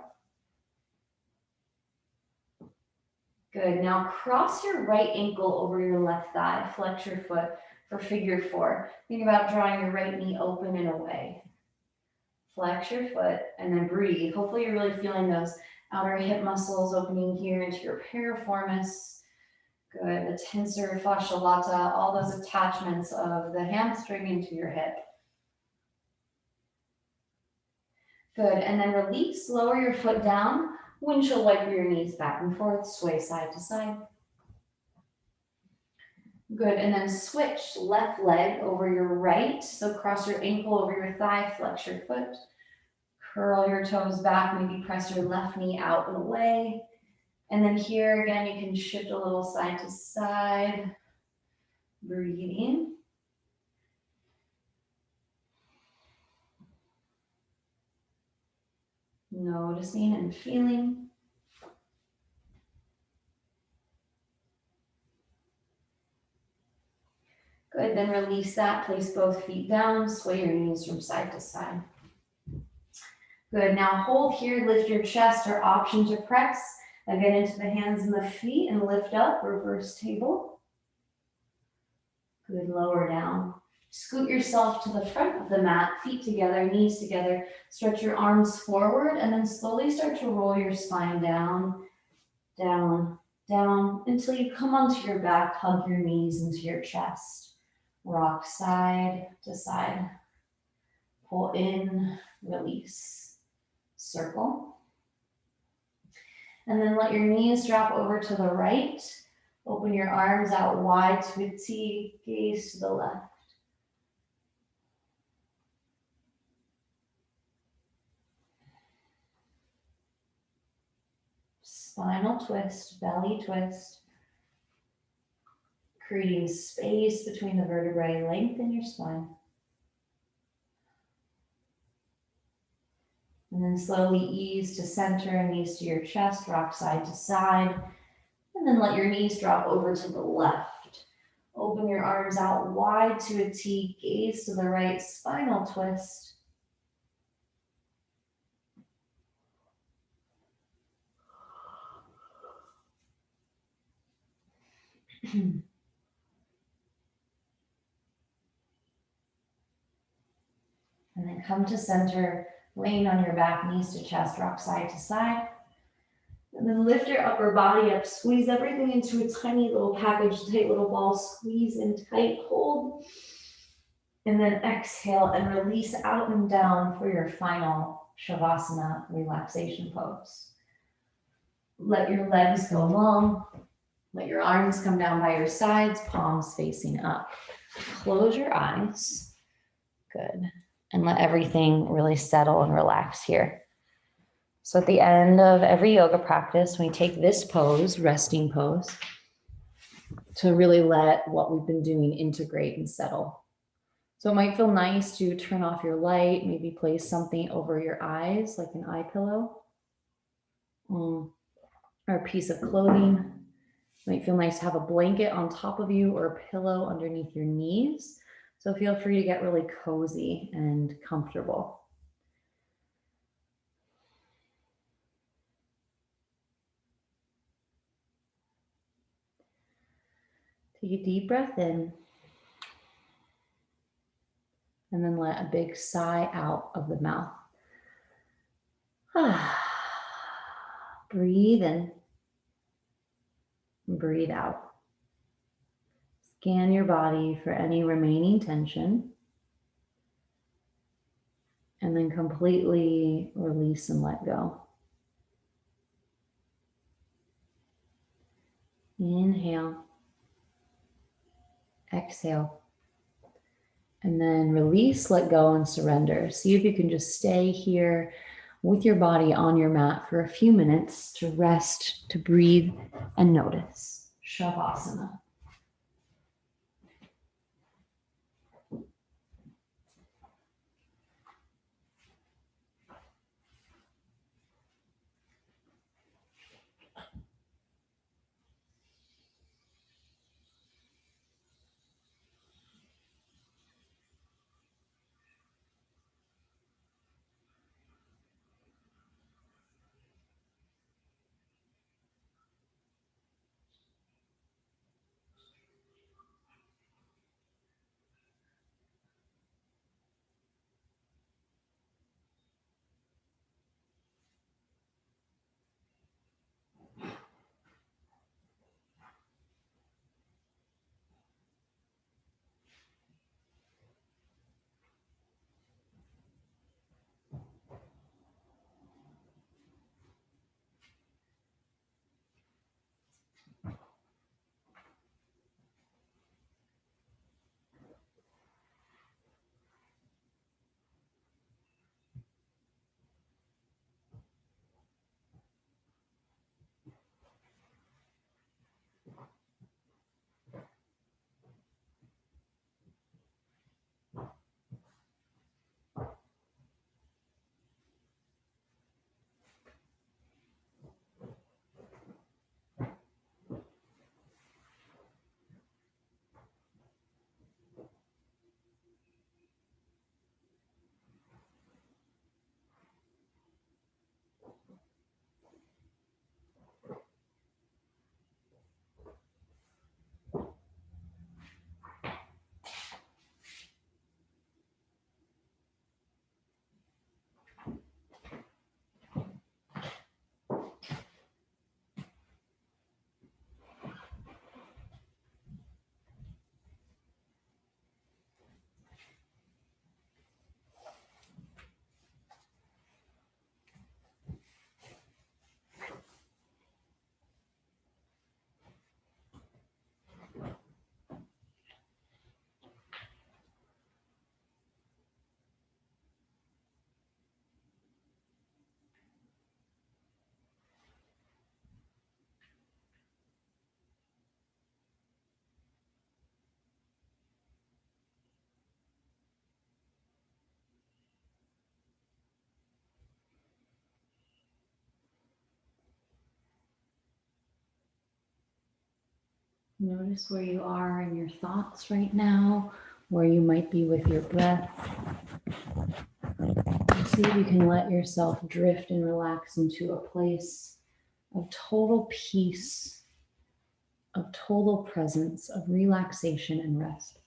Good, now cross your right ankle over your left thigh. Flex your foot for figure four. Think about drawing your right knee open and away. Flex your foot and then breathe. Hopefully you're really feeling those outer hip muscles opening here into your piriformis. Good, the tensor fascia lata, all those attachments of the hamstring into your hip. Good, and then release, lower your foot down, windshield wiper your knees back and forth, sway side to side. Good, and then switch left leg over your right. So cross your ankle over your thigh, flex your foot. Curl your toes back, maybe press your left knee out and away. And then here again, you can shift a little side to side. Breathe in. Noticing and feeling. Good, then release that. Place both feet down, sway your knees from side to side. Good, now hold here, lift your chest or option to press. Again, into the hands and the feet and lift up, reverse table. Good, lower down. Scoot yourself to the front of the mat, feet together, knees together. Stretch your arms forward and then slowly start to roll your spine down, down, down until you come onto your back, hug your knees into your chest. Rock side to side. Pull in, release. circle. And then let your knees drop over to the right. Open your arms out wide to a T, gaze to the left. Spinal twist, belly twist. Creating space between the vertebrae, lengthen your spine. And then slowly ease to center, knees to your chest, rock side to side. And then let your knees drop over to the left. Open your arms out wide to a T, gaze to the right, spinal twist. And then come to center, laying on your back, knees to chest, rock side to side. And then lift your upper body up, squeeze everything into a tiny little package, tight little ball, squeeze in tight, hold. And then exhale and release out and down for your final Shavasana relaxation pose. Let your legs go long. Let your arms come down by your sides, palms facing up. Close your eyes. Good. And let everything really settle and relax here. So at the end of every yoga practice, we take this pose, resting pose, to really let what we've been doing integrate and settle. So it might feel nice to turn off your light, maybe place something over your eyes, like an eye pillow, or a piece of clothing. It might feel nice to have a blanket on top of you or a pillow underneath your knees. So feel free to get really cozy and comfortable. Take a deep breath in. And then let a big sigh out of the mouth. Breathe in. Breathe out. Scan your body for any remaining tension. And then completely release and let go. Inhale. Exhale. And then release, let go, and surrender. See if you can just stay here with your body on your mat for a few minutes to rest, to breathe, and notice. Shavasana. Notice where you are in your thoughts right now, where you might be with your breath. And see if you can let yourself drift and relax into a place of total peace, of total presence, of relaxation and rest.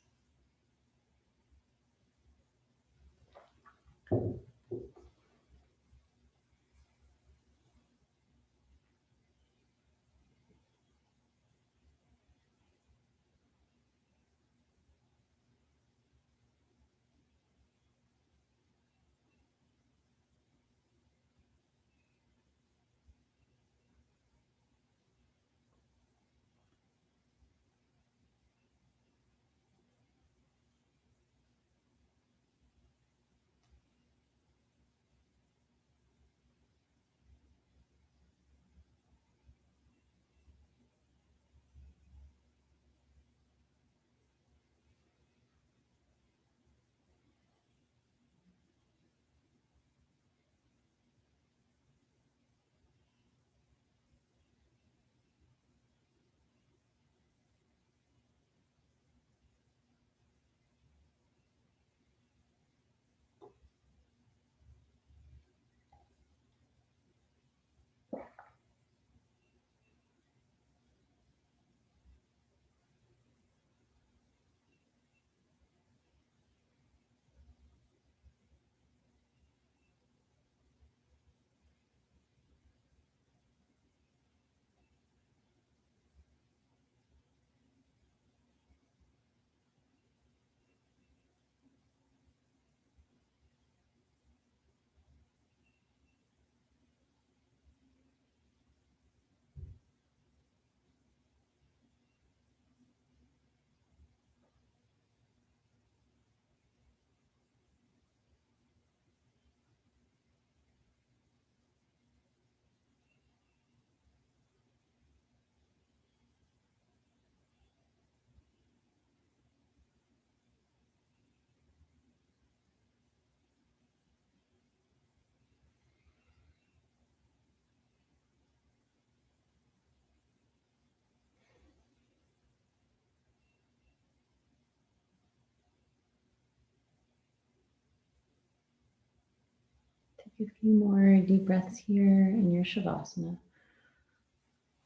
Take a few more deep breaths here in your Shavasana.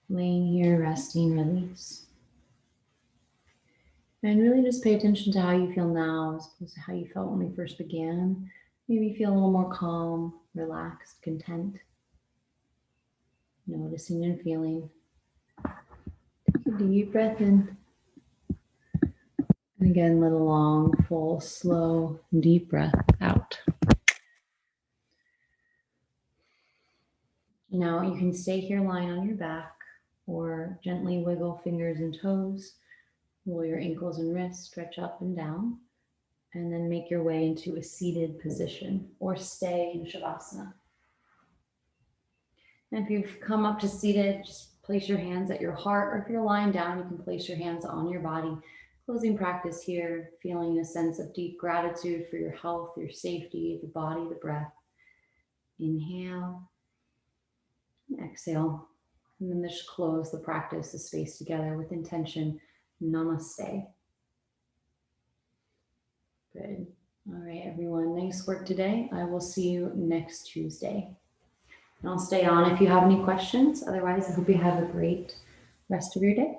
Laying here, resting, release. And really just pay attention to how you feel now as opposed to how you felt when we first began. Maybe feel a little more calm, relaxed, content. Noticing and feeling. Take a deep breath in. And again, let a long, full, slow, deep breath out. Now you can stay here lying on your back or gently wiggle fingers and toes. Roll your ankles and wrists, stretch up and down, and then make your way into a seated position or stay in Shavasana. And if you've come up to seated, just place your hands at your heart, or if you're lying down, you can place your hands on your body. Closing practice here, feeling a sense of deep gratitude for your health, your safety, the body, the breath. Inhale, and exhale. And then just close the practice, the space together with intention. Namaste. Good. All right, everyone. Nice work today. I will see you next Tuesday. And I'll stay on if you have any questions. Otherwise, I hope you have a great rest of your day.